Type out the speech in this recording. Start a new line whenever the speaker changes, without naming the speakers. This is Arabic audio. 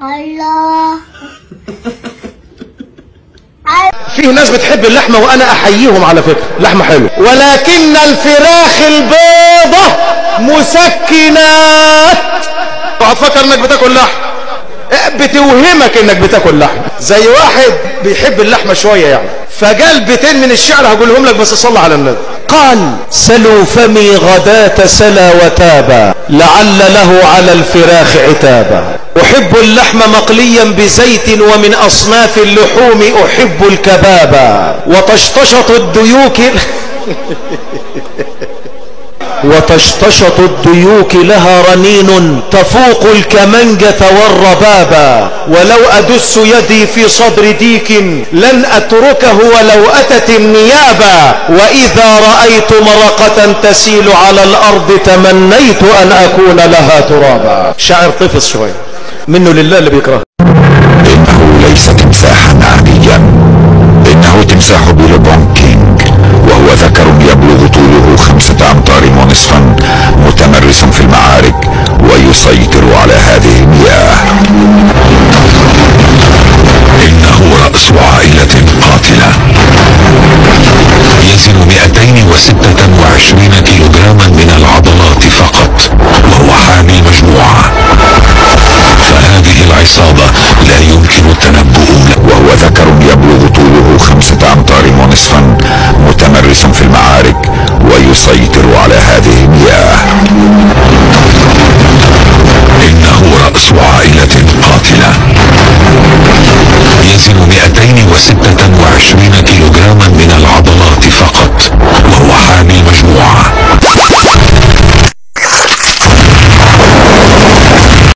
الله.
فيه ناس بتحب اللحمة وانا احييهم على فكرة، لحمة حلوة، ولكن الفراخ البيضة مسكنات. وهتفكر انك بتاكل لحم، بتوهمك انك بتاكل لحم. زي واحد بيحب اللحمة شوية يعني، فقال بيتين من الشعر هقولهم لك بس صلى على النبي. قال: سلوا فمي غداة سلا وتابا، لعل له على الفراخ عتابا. أحب اللحم مقليا بزيت، ومن أصناف اللحوم أحب الكبابا. وتشتشط الديوك وتشتشط الديوك لها رنين تفوق الكمنجة والربابا. ولو أدس يدي في صدر ديك لن أتركه ولو أتت النيابا. وإذا رأيت مرقة تسيل على الأرض تمنيت أن أكون لها ترابا. شاعر طفص شوي منه لله اللي بيكره.
إنه ليس تمساحا عاديا، إنه تمساح بيلبون كينج، وهو ذكر يبلغ طوله 5 أمتار ونصفا، متمرس في المعارك ويسيطر على هذه المياه. إنه رأس عائلة قاتلة، يزن 226 كيلوغراما من العضلات فقط، وهو حامل مجموعة. فهذه العصابة لا يمكن التنبؤ له. وهو ذكر يبلغ طوله 5 أمتار ونصفا، متمرس في المعارك ويسيطر على هذه المياه. إنه رأس عائلة قاتلة، يزن 226